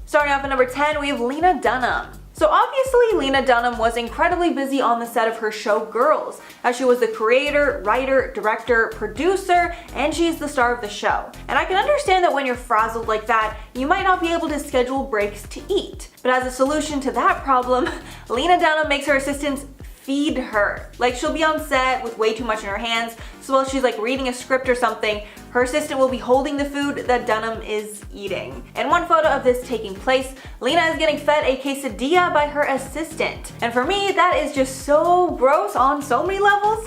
Starting off at number 10, we have Lena Dunham. So obviously Lena Dunham was incredibly busy on the set of her show Girls, as she was the creator, writer, director, producer, and she's the star of the show. And I can understand that when you're frazzled like that, you might not be able to schedule breaks to eat. But as a solution to that problem, Lena Dunham makes her assistants feed her. Like, she'll be on set with way too much in her hands, so while she's like reading a script or something, her assistant will be holding the food that Dunham is eating. In one photo of this taking place, Lena is getting fed a quesadilla by her assistant. And for me, that is just so gross on so many levels.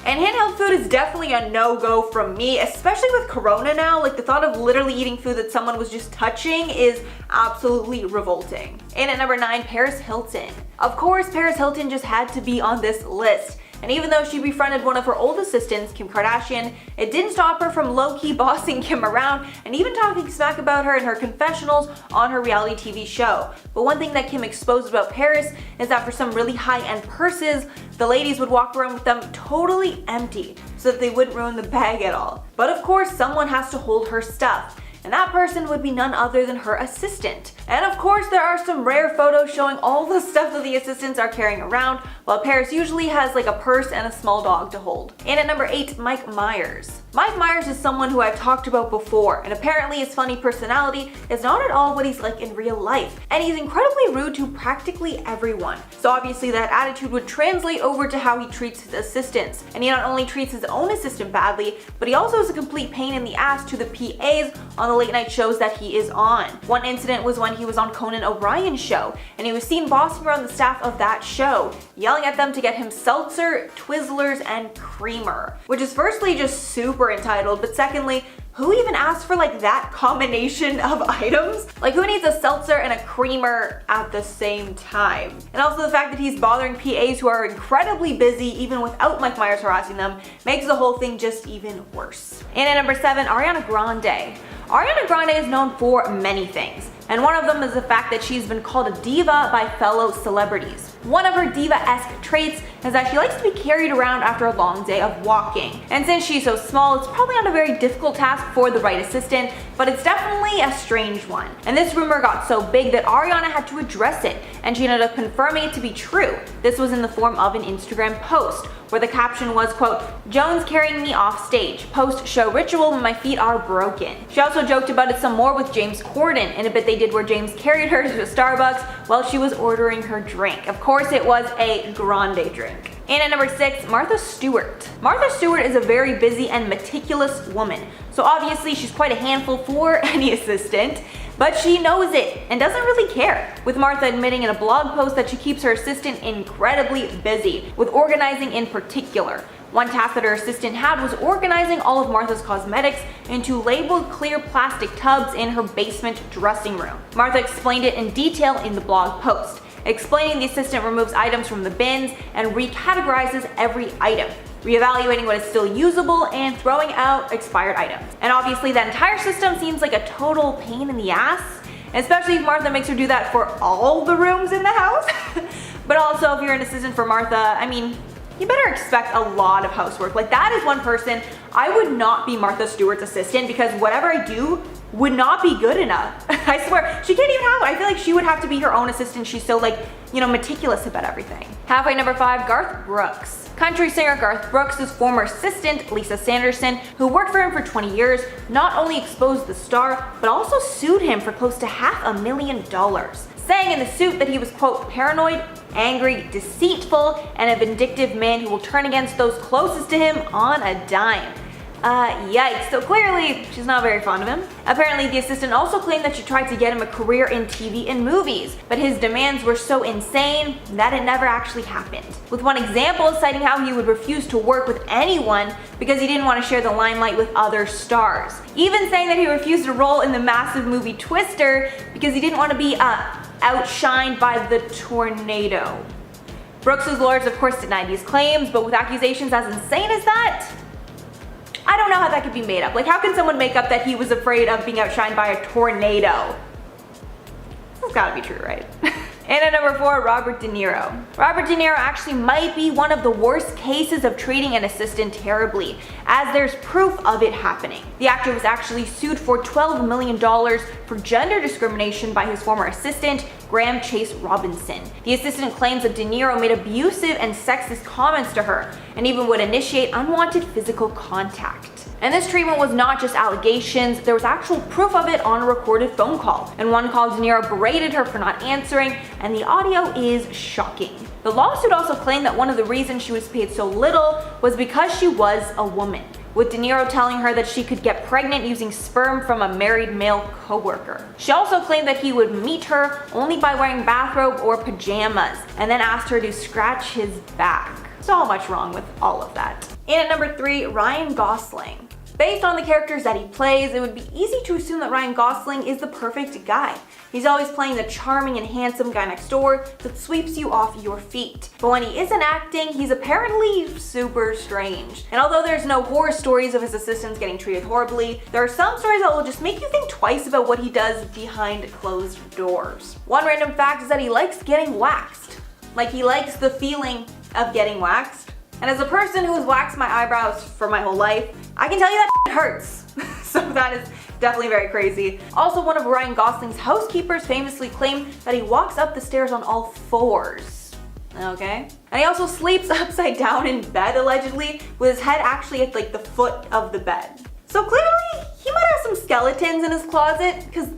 And handheld food is definitely a no-go from me, especially with Corona now. Like, the thought of literally eating food that someone was just touching is absolutely revolting. And at number 9, Paris Hilton. Of course, Paris Hilton just had to be on this list. And even though she befriended one of her old assistants, Kim Kardashian, it didn't stop her from low-key bossing Kim around and even talking smack about her in her confessionals on her reality TV show. But one thing that Kim exposed about Paris is that for some really high-end purses, the ladies would walk around with them totally empty so that they wouldn't ruin the bag at all. But of course, someone has to hold her stuff. And that person would be none other than her assistant. And of course, there are some rare photos showing all the stuff that the assistants are carrying around, while Paris usually has like a purse and a small dog to hold. And at number 8, Mike Myers. Mike Myers is someone who I've talked about before, and apparently his funny personality is not at all what he's like in real life. And he's incredibly rude to practically everyone. So obviously that attitude would translate over to how he treats his assistants. And he not only treats his own assistant badly, but he also is a complete pain in the ass to the PAs on the late night shows that he is on. One incident was when he was on Conan O'Brien's show, and he was seen bossing around the staff of that show, yelling at them to get him seltzer, Twizzlers, and creamer. Which is firstly just super entitled, but secondly, who even asked for like that combination of items? Like, who needs a seltzer and a creamer at the same time? And also the fact that he's bothering PAs who are incredibly busy even without Mike Myers harassing them makes the whole thing just even worse. And at number 7, Ariana Grande. Ariana Grande is known for many things, and one of them is the fact that she's been called a diva by fellow celebrities. One of her diva-esque traits is that she likes to be carried around after a long day of walking. And since she's so small, it's probably not a very difficult task for the right assistant, but it's definitely a strange one. And this rumor got so big that Ariana had to address it, and she ended up confirming it to be true. This was in the form of an Instagram post, where the caption was, quote, "Jones carrying me off stage. Post show ritual when my feet are broken." She also joked about it some more with James Corden in a bit they did where James carried her to a Starbucks while she was ordering her drink. Of course, it was a grande drink. And at number 6, Martha Stewart. Martha Stewart is a very busy and meticulous woman, so obviously she's quite a handful for any assistant. But she knows it and doesn't really care, with Martha admitting in a blog post that she keeps her assistant incredibly busy, with organizing in particular. One task that her assistant had was organizing all of Martha's cosmetics into labeled clear plastic tubs in her basement dressing room. Martha explained it in detail in the blog post, explaining the assistant removes items from the bins and recategorizes every item, reevaluating what is still usable and throwing out expired items. And obviously that entire system seems like a total pain in the ass, especially if Martha makes her do that for all the rooms in the house. But also, if you're an assistant for Martha, I mean, you better expect a lot of housework. Like, that is one person I would not be Martha Stewart's assistant, because whatever I do would not be good enough. I swear, she can't even have it. I feel like she would have to be her own assistant. She's so, like, you know, meticulous about everything. Halfway number 5, Garth Brooks. Country singer Garth Brooks' former assistant, Lisa Sanderson, who worked for him for 20 years, not only exposed the star, but also sued him for close to $500,000, saying in the suit that he was, quote, paranoid, angry, deceitful, and a vindictive man who will turn against those closest to him on a dime. Yikes, so clearly she's not very fond of him. Apparently the assistant also claimed that she tried to get him a career in TV and movies, but his demands were so insane that it never actually happened. With one example citing how he would refuse to work with anyone because he didn't want to share the limelight with other stars. Even saying that he refused a role in the massive movie Twister because he didn't want to be outshined by the tornado. Brooks' lawyers of course denied these claims, but with accusations as insane as that, I don't know how that could be made up. Like, how can someone make up that he was afraid of being outshined by a tornado? That's gotta be true, right? And at number 4, Robert De Niro. Robert De Niro actually might be one of the worst cases of treating an assistant terribly, as there's proof of it happening. The actor was actually sued for $12 million for gender discrimination by his former assistant, Graham Chase Robinson. The assistant claims that De Niro made abusive and sexist comments to her, and even would initiate unwanted physical contact. And this treatment was not just allegations, there was actual proof of it on a recorded phone call. In one call, De Niro berated her for not answering, and the audio is shocking. The lawsuit also claimed that one of the reasons she was paid so little was because she was a woman, with De Niro telling her that she could get pregnant using sperm from a married male coworker. She also claimed that he would meet her only by wearing bathrobe or pajamas, and then asked her to scratch his back. So much wrong with all of that. And at number 3, Ryan Gosling. Based on the characters that he plays, it would be easy to assume that Ryan Gosling is the perfect guy. He's always playing the charming and handsome guy next door that sweeps you off your feet. But when he isn't acting, he's apparently super strange. And although there's no horror stories of his assistants getting treated horribly, there are some stories that will just make you think twice about what he does behind closed doors. One random fact is that he likes getting waxed. Like, he likes the feeling of getting waxed. And as a person who has waxed my eyebrows for my whole life, I can tell you that it hurts. So that is definitely very crazy. Also, one of Ryan Gosling's housekeepers famously claimed that he walks up the stairs on all fours. Okay? And he also sleeps upside down in bed, allegedly, with his head actually at like the foot of the bed. So clearly, he might have some skeletons in his closet, because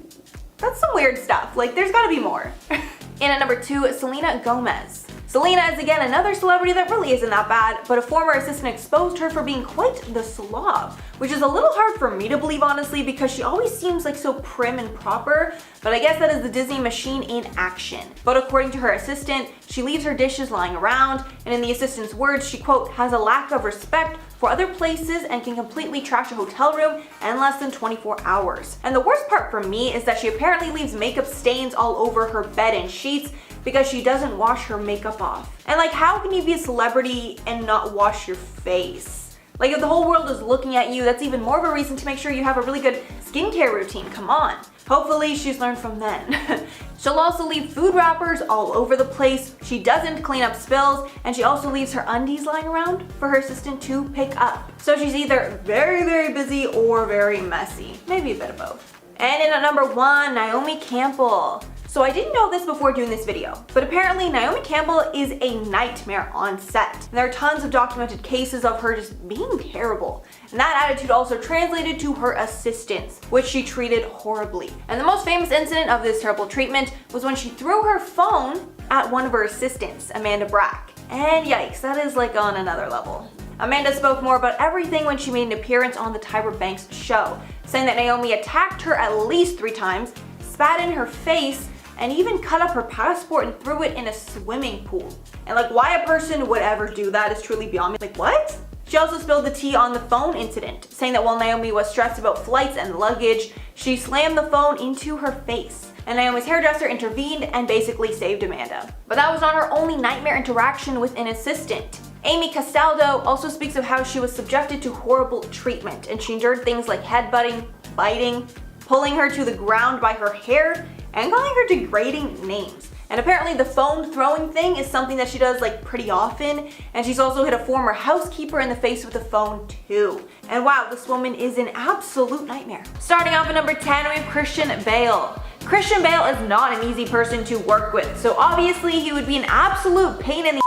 that's some weird stuff. Like, there's gotta be more. And at number 2, Selena Gomez. Selena is again another celebrity that really isn't that bad, but a former assistant exposed her for being quite the slob, which is a little hard for me to believe, honestly, because she always seems like so prim and proper, but I guess that is the Disney machine in action. But according to her assistant, she leaves her dishes lying around, and in the assistant's words, she, quote, has a lack of respect for other places and can completely trash a hotel room in less than 24 hours. And the worst part for me is that she apparently leaves makeup stains all over her bed and sheets because she doesn't wash her makeup off. And like, how can you be a celebrity and not wash your face? Like, if the whole world is looking at you, that's even more of a reason to make sure you have a really good skincare routine, come on. Hopefully she's learned from then. She'll also leave food wrappers all over the place, she doesn't clean up spills, and she also leaves her undies lying around for her assistant to pick up. So she's either very, very busy or very messy. Maybe a bit of both. And in at number 1, Naomi Campbell. So I didn't know this before doing this video, but apparently Naomi Campbell is a nightmare on set. And there are tons of documented cases of her just being terrible. And that attitude also translated to her assistants, which she treated horribly. And the most famous incident of this terrible treatment was when she threw her phone at one of her assistants, Amanda Brack. And yikes, that is like on another level. Amanda spoke more about everything when she made an appearance on the Tyra Banks show, saying that Naomi attacked her at least 3 times, spat in her face, and even cut up her passport and threw it in a swimming pool. And like, why a person would ever do that is truly beyond me. Like, what? She also spilled the tea on the phone incident, saying that while Naomi was stressed about flights and luggage, she slammed the phone into her face. And Naomi's hairdresser intervened and basically saved Amanda. But that was not her only nightmare interaction with an assistant. Amy Castaldo also speaks of how she was subjected to horrible treatment, and she endured things like headbutting, biting, pulling her to the ground by her hair, and calling her degrading names. And apparently the phone throwing thing is something that she does like pretty often, and she's also hit a former housekeeper in the face with a phone too. And wow, this woman is an absolute nightmare. Starting off at number 10, we have Christian Bale. Christian Bale is not an easy person to work with, so obviously he would be an absolute pain in the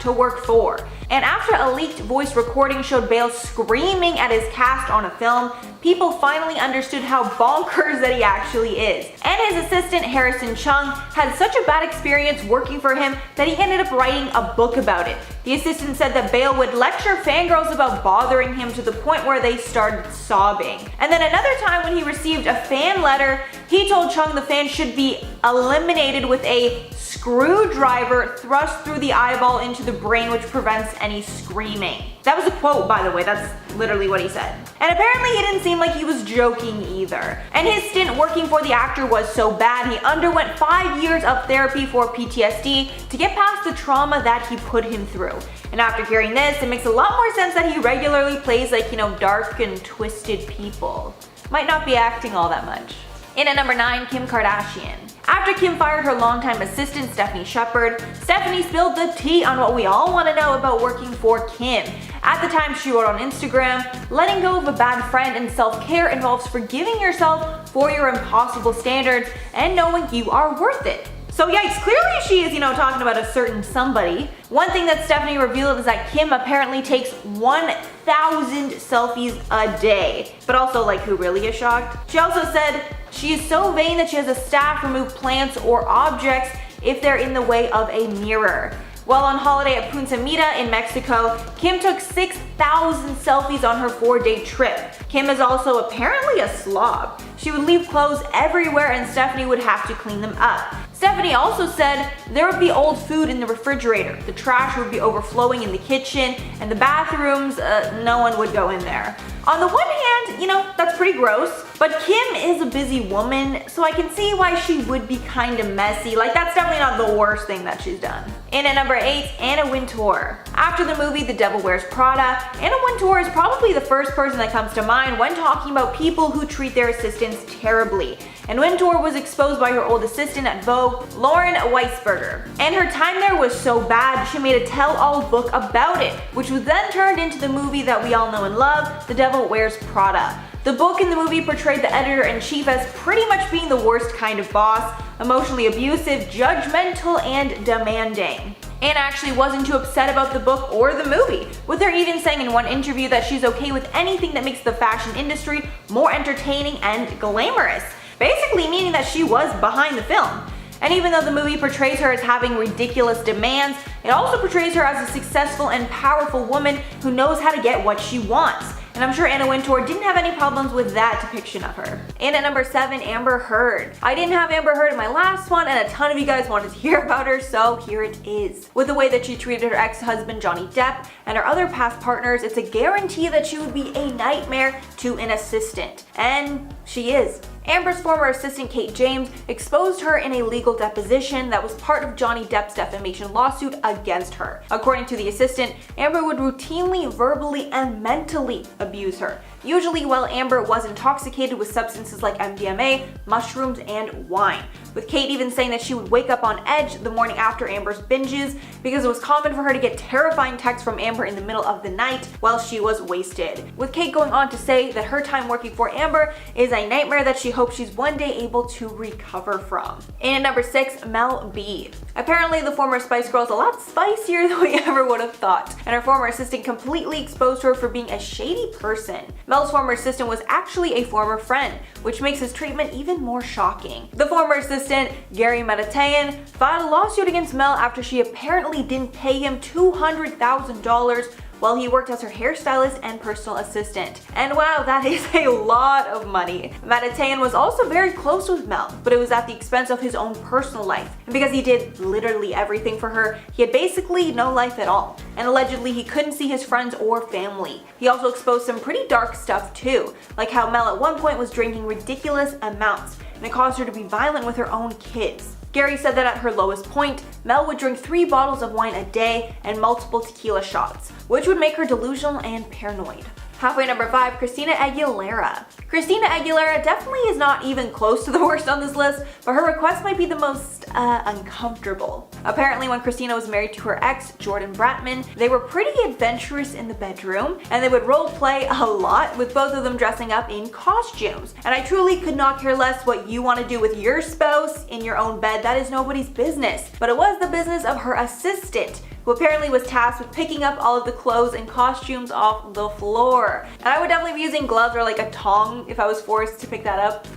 to work for. And after a leaked voice recording showed Bale screaming at his cast on a film, people finally understood how bonkers that he actually is. And his assistant Harrison Chung had such a bad experience working for him that he ended up writing a book about it. The assistant said that Bale would lecture fangirls about bothering him to the point where they started sobbing. And then another time when he received a fan letter, he told Chung the fan should be eliminated with a screwdriver thrust through the eyeball into the brain, which prevents any screaming. That was a quote, by the way, that's literally what he said. And apparently he didn't seem like he was joking either. And his stint working for the actor was so bad, he underwent 5 years of therapy for PTSD to get past the trauma that he put him through. And after hearing this, it makes a lot more sense that he regularly plays like, dark and twisted people. Might not be acting all that much. In at number 9, Kim Kardashian. After Kim fired her longtime assistant Stephanie Shepard, Stephanie spilled the tea on what we all want to know about working for Kim. At the time, she wrote on Instagram, "Letting go of a bad friend and self-care involves forgiving yourself for your impossible standards and knowing you are worth it." So yikes, clearly she is, talking about a certain somebody. One thing that Stephanie revealed is that Kim apparently takes 1,000 selfies a day. But also, who really is shocked? She also said she is so vain that she has a staff remove plants or objects if they're in the way of a mirror. While on holiday at Punta Mita in Mexico, Kim took 6,000 selfies on her 4-day trip. Kim is also apparently a slob. She would leave clothes everywhere and Stephanie would have to clean them up. Stephanie also said there would be old food in the refrigerator, the trash would be overflowing in the kitchen, and the bathrooms, no one would go in there. On the one hand, that's pretty gross, but Kim is a busy woman, so I can see why she would be kinda messy. That's definitely not the worst thing that she's done. In at number 8, Anna Wintour. After the movie The Devil Wears Prada, Anna Wintour is probably the first person that comes to mind when talking about people who treat their assistants terribly. And Wintour was exposed by her old assistant at Vogue, Lauren Weisberger. And her time there was so bad, she made a tell-all book about it, which was then turned into the movie that we all know and love, The Devil Wears Prada. The book and the movie portrayed the editor-in-chief as pretty much being the worst kind of boss, emotionally abusive, judgmental, and demanding. Anna actually wasn't too upset about the book or the movie, with her even saying in one interview that she's okay with anything that makes the fashion industry more entertaining and glamorous. Basically meaning that she was behind the film. And even though the movie portrays her as having ridiculous demands, it also portrays her as a successful and powerful woman who knows how to get what she wants. And I'm sure Anna Wintour didn't have any problems with that depiction of her. And at number 7, Amber Heard. I didn't have Amber Heard in my last one, and a ton of you guys wanted to hear about her, so here it is. With the way that she treated her ex-husband Johnny Depp and her other past partners, it's a guarantee that she would be a nightmare to an assistant. And she is. Amber's former assistant Kate James exposed her in a legal deposition that was part of Johnny Depp's defamation lawsuit against her. According to the assistant, Amber would routinely, verbally, and mentally abuse her, usually while Amber was intoxicated with substances like MDMA, mushrooms, and wine. With Kate even saying that she would wake up on edge the morning after Amber's binges because it was common for her to get terrifying texts from Amber in the middle of the night while she was wasted. With Kate going on to say that her time working for Amber is a nightmare that she hopes she's one day able to recover from. And at number 6, Mel B. Apparently the former Spice Girl is a lot spicier than we ever would have thought, and her former assistant completely exposed her for being a shady person. Mel's former assistant was actually a former friend, which makes his treatment even more shocking. The former assistant, Gary Meditayan, filed a lawsuit against Mel after she apparently didn't pay him $200,000 while he worked as her hairstylist and personal assistant. And wow, that is a lot of money. Meditayan was also very close with Mel, but it was at the expense of his own personal life. And because he did literally everything for her, he had basically no life at all. And allegedly he couldn't see his friends or family. He also exposed some pretty dark stuff too, like how Mel at one point was drinking ridiculous amounts, and it caused her to be violent with her own kids. Gary said that at her lowest point, Mel would drink 3 bottles of wine a day and multiple tequila shots, which would make her delusional and paranoid. Halfway number 5, Christina Aguilera. Christina Aguilera definitely is not even close to the worst on this list, but her request might be the most uncomfortable. Apparently when Christina was married to her ex, Jordan Bratman, they were pretty adventurous in the bedroom, and they would role play a lot, with both of them dressing up in costumes. And I truly could not care less what you want to do with your spouse in your own bed, that is nobody's business. But it was the business of her assistant, who apparently was tasked with picking up all of the clothes and costumes off the floor. And I would definitely be using gloves or like a tong if I was forced to pick that up.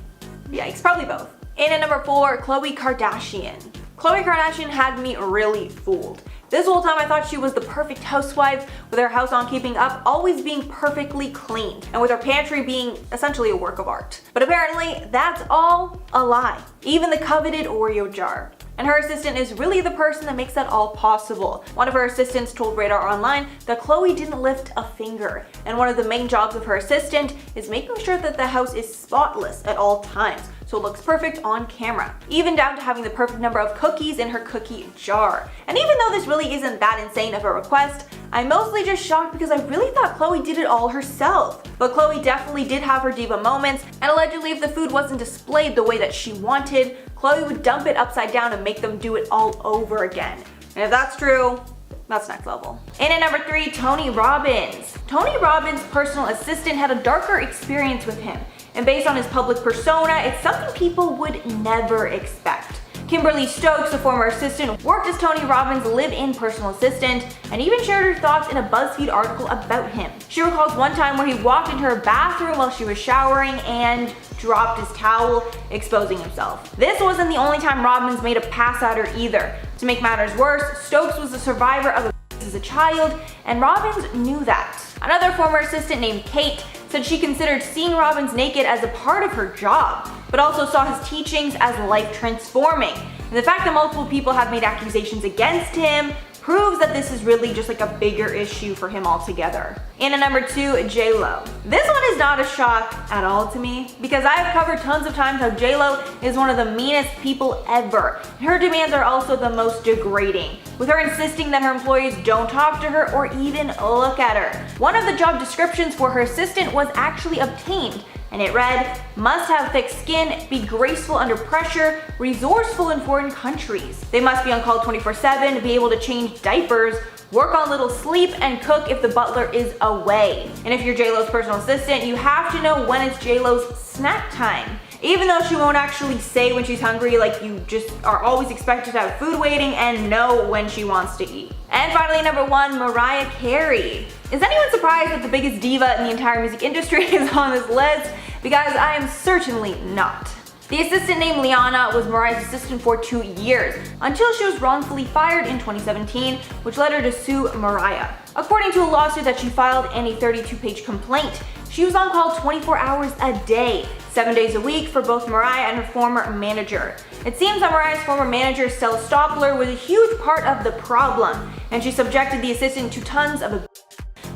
Yikes, probably both. And at number 4, Khloe Kardashian. Khloe Kardashian had me really fooled. This whole time I thought she was the perfect housewife, with her house on keeping up, always being perfectly clean, and with her pantry being essentially a work of art. But apparently that's all a lie. Even the coveted Oreo jar. And her assistant is really the person that makes that all possible. One of her assistants told Radar Online that Khloe didn't lift a finger, and one of the main jobs of her assistant is making sure that the house is spotless at all times, so it looks perfect on camera, even down to having the perfect number of cookies in her cookie jar. And even though this really isn't that insane of a request, I'm mostly just shocked because I really thought Khloe did it all herself. But Khloe definitely did have her diva moments, and allegedly if the food wasn't displayed the way that she wanted, Khloe would dump it upside down and make them do it all over again. And if that's true, that's next level. In at number 3, Tony Robbins. Tony Robbins' personal assistant had a darker experience with him, and based on his public persona, it's something people would never expect. Kimberly Stokes, a former assistant, worked as Tony Robbins' live-in personal assistant and even shared her thoughts in a BuzzFeed article about him. She recalls one time where he walked into her bathroom while she was showering and dropped his towel, exposing himself. This wasn't the only time Robbins made a pass at her either. To make matters worse, Stokes was a survivor of as a child, and Robbins knew that. Another former assistant named Kate said she considered seeing Robbins naked as a part of her job, but also saw his teachings as life transforming. And the fact that multiple people have made accusations against him proves that this is really just like a bigger issue for him altogether. And at number 2, J-Lo. This one is not a shock at all to me, because I've covered tons of times how J-Lo is one of the meanest people ever. Her demands are also the most degrading, with her insisting that her employees don't talk to her or even look at her. One of the job descriptions for her assistant was actually obtained, and it read, must have thick skin, be graceful under pressure, resourceful in foreign countries. They must be on call 24/7, be able to change diapers, work on little sleep, and cook if the butler is away. And if you're J-Lo's personal assistant, you have to know when it's J-Lo's snack time. Even though she won't actually say when she's hungry, like you just are always expected to have food waiting and know when she wants to eat. And finally, number 1, Mariah Carey. Is anyone surprised that the biggest diva in the entire music industry is on this list? Because I am certainly not. The assistant named Liana was Mariah's assistant for 2 years, until she was wrongfully fired in 2017, which led her to sue Mariah. According to a lawsuit that she filed and a 32-page complaint, she was on call 24 hours a day, 7 days a week for both Mariah and her former manager. It seems that Mariah's former manager, Stella Stoppler, was a huge part of the problem, and she subjected the assistant to tons of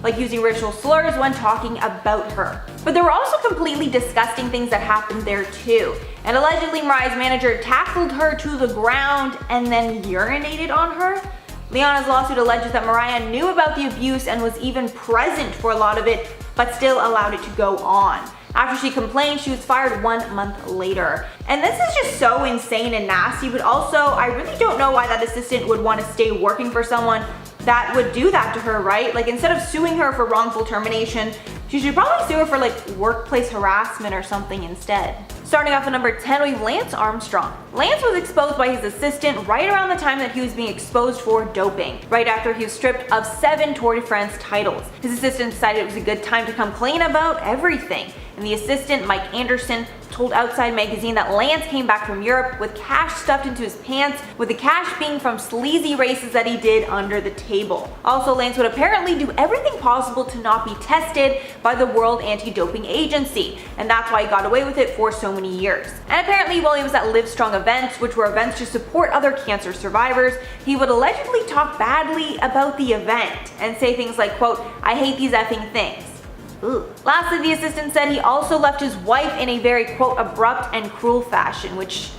like using racial slurs when talking about her. But there were also completely disgusting things that happened there too. And allegedly Mariah's manager tackled her to the ground and then urinated on her. Liana's lawsuit alleges that Mariah knew about the abuse and was even present for a lot of it, but still allowed it to go on. After she complained, she was fired 1 month later. And this is just so insane and nasty, but also I really don't know why that assistant would want to stay working for someone that would do that to her, right? Like, instead of suing her for wrongful termination, she should probably sue her for like workplace harassment or something instead. Starting off at number 10, we have Lance Armstrong. Lance was exposed by his assistant right around the time that he was being exposed for doping, right after he was stripped of 7 Tour de France titles. His assistant decided it was a good time to come clean about everything, and the assistant, Mike Anderson, told Outside Magazine that Lance came back from Europe with cash stuffed into his pants, with the cash being from sleazy races that he did under the table. Also, Lance would apparently do everything possible to not be tested by the World Anti-Doping Agency, and that's why he got away with it for so many years. And apparently while he was at Livestrong events, which were events to support other cancer survivors, he would allegedly talk badly about the event and say things like, quote, I hate these effing things. Ooh. Lastly, the assistant said he also left his wife in a very, quote, abrupt and cruel fashion, which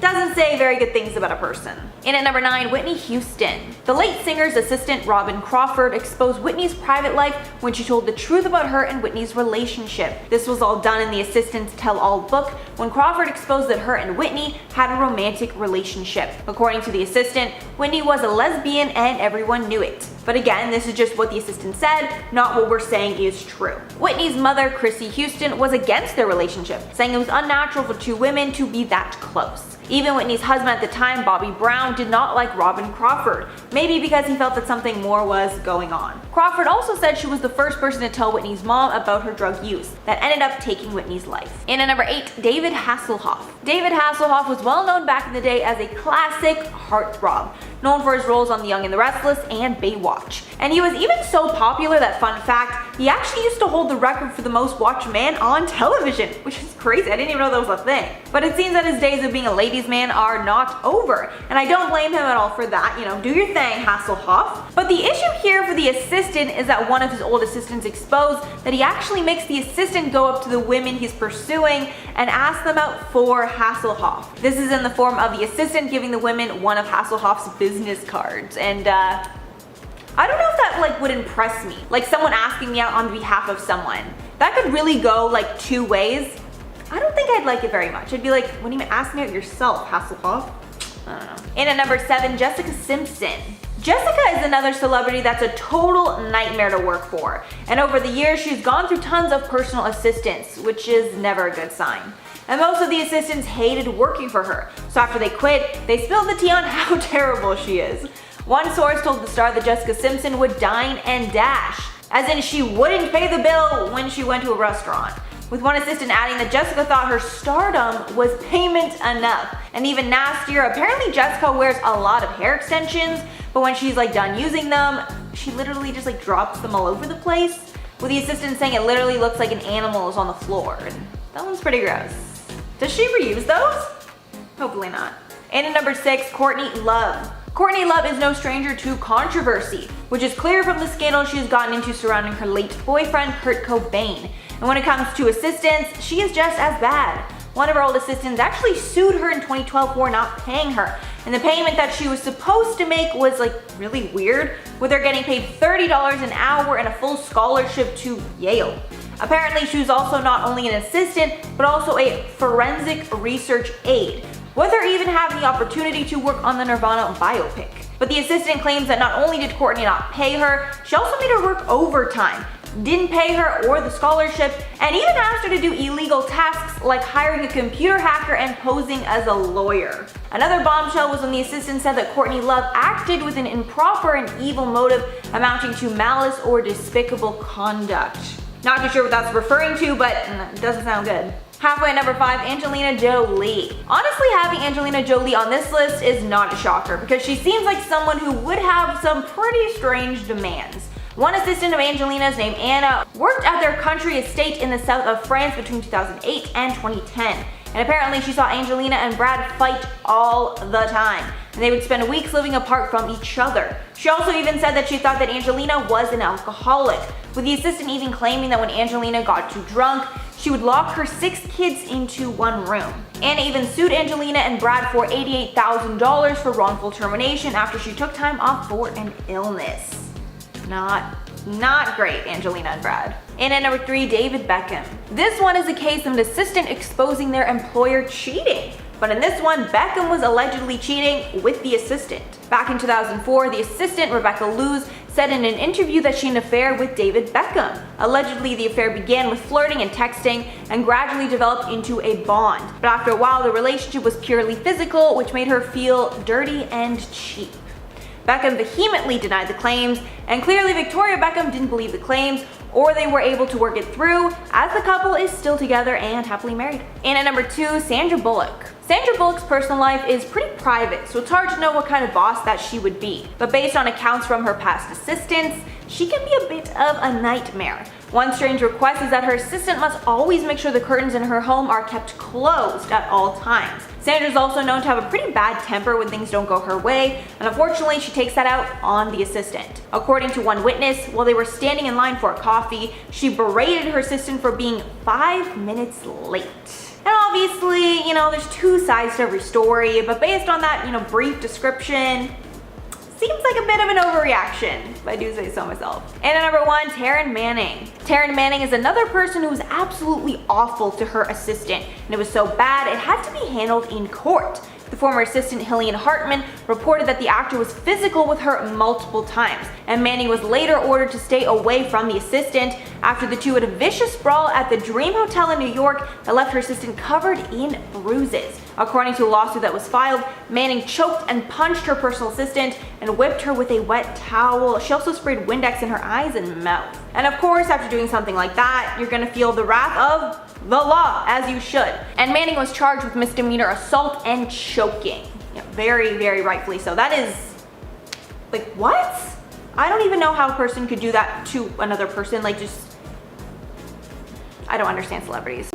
doesn't say very good things about a person. In at number 9, Whitney Houston. The late singer's assistant, Robin Crawford, exposed Whitney's private life when she told the truth about her and Whitney's relationship. This was all done in the assistant's tell-all book when Crawford exposed that her and Whitney had a romantic relationship. According to the assistant, Whitney was a lesbian and everyone knew it. But again, this is just what the assistant said, not what we're saying is true. Whitney's mother, Chrissy Houston, was against their relationship, saying it was unnatural for 2 women to be that close. Even Whitney's husband at the time, Bobby Brown, did not like Robin Crawford, maybe because he felt that something more was going on. Crawford also said she was the first person to tell Whitney's mom about her drug use that ended up taking Whitney's life. In at number 8, David Hasselhoff. David Hasselhoff was well known back in the day as a classic heartthrob, known for his roles on The Young and the Restless and Baywatch. And he was even so popular that, fun fact, he actually used to hold the record for the most watched man on television, which is crazy. I didn't even know that was a thing. But it seems that his days of being a ladies' man are not over, and I don't blame him at all for that. You know, do your thing, Hasselhoff. But the issue here for the assistant is that one of his old assistants exposed that he actually makes the assistant go up to the women he's pursuing and ask them out for Hasselhoff. This is in the form of the assistant giving the women one of Hasselhoff's business cards, and I don't know if that like would impress me. Like someone asking me out on behalf of someone. That could really go like 2 ways. I don't think I'd like it very much. I'd be like, what do you mean, ask me out yourself, Hasselhoff? I don't know. In at number 7, Jessica Simpson. Jessica is another celebrity that's a total nightmare to work for. And over the years, she's gone through tons of personal assistants, which is never a good sign. And most of the assistants hated working for her. So after they quit, they spilled the tea on how terrible she is. One source told the Star that Jessica Simpson would dine and dash, as in she wouldn't pay the bill when she went to a restaurant. With one assistant adding that Jessica thought her stardom was payment enough. And even nastier, apparently Jessica wears a lot of hair extensions, but when she's like done using them, she literally just like drops them all over the place, with the assistant saying it literally looks like an animal is on the floor. And that one's pretty gross. Does she reuse those? Hopefully not. And at number 6, Courtney Love. Courtney Love is no stranger to controversy, which is clear from the scandal she's gotten into surrounding her late boyfriend, Kurt Cobain. And when it comes to assistants, she is just as bad. One of her old assistants actually sued her in 2012 for not paying her. And the payment that she was supposed to make was like really weird, with her getting paid $30 an hour and a full scholarship to Yale. Apparently, she was also not only an assistant, but also a forensic research aide, with her even having the opportunity to work on the Nirvana biopic. But the assistant claims that not only did Courtney not pay her, she also made her work overtime, didn't pay her or the scholarship, and even asked her to do illegal tasks like hiring a computer hacker and posing as a lawyer. Another bombshell was when the assistant said that Courtney Love acted with an improper and evil motive amounting to malice or despicable conduct. Not too sure what that's referring to, but it doesn't sound good. Halfway at number 5, Angelina Jolie. Honestly, having Angelina Jolie on this list is not a shocker because she seems like someone who would have some pretty strange demands. One assistant of Angelina's named Anna worked at their country estate in the south of France between 2008 and 2010. And apparently she saw Angelina and Brad fight all the time, and they would spend weeks living apart from each other. She also even said that she thought that Angelina was an alcoholic, with the assistant even claiming that when Angelina got too drunk, she would lock her 6 kids into one room. Anna even sued Angelina and Brad for $88,000 for wrongful termination after she took time off for an illness. Not great, Angelina and Brad. And at number 3, David Beckham. This one is a case of an assistant exposing their employer cheating. But in this one, Beckham was allegedly cheating with the assistant. Back in 2004, the assistant, Rebecca Luz, said in an interview that she had an affair with David Beckham. Allegedly, the affair began with flirting and texting and gradually developed into a bond. But after a while, the relationship was purely physical, which made her feel dirty and cheap. Beckham vehemently denied the claims, and clearly Victoria Beckham didn't believe the claims, or they were able to work it through, as the couple is still together and happily married. And at number 2, Sandra Bullock. Sandra Bullock's personal life is pretty private, so it's hard to know what kind of boss that she would be. But based on accounts from her past assistants, she can be a bit of a nightmare. One strange request is that her assistant must always make sure the curtains in her home are kept closed at all times. Sandra's also known to have a pretty bad temper when things don't go her way, and unfortunately she takes that out on the assistant. According to one witness, while they were standing in line for a coffee, she berated her assistant for being 5 minutes late. And obviously, there's 2 sides to every story, but based on that, brief description, seems like a bit of an overreaction, if I do say so myself. And at number 1, Taryn Manning. Taryn Manning is another person who was absolutely awful to her assistant, and it was so bad it had to be handled in court. The former assistant Hillian Hartman reported that the actor was physical with her multiple times, and Manning was later ordered to stay away from the assistant after the two had a vicious brawl at the Dream Hotel in New York that left her assistant covered in bruises. According to a lawsuit that was filed, Manning choked and punched her personal assistant and whipped her with a wet towel. She also sprayed Windex in her eyes and mouth. And of course, after doing something like that, you're gonna feel the wrath of the law, as you should. And Manning was charged with misdemeanor assault and choking. Yeah, very, very rightfully so. That is, like, what? I don't even know how a person could do that to another person. Like, just, I don't understand celebrities.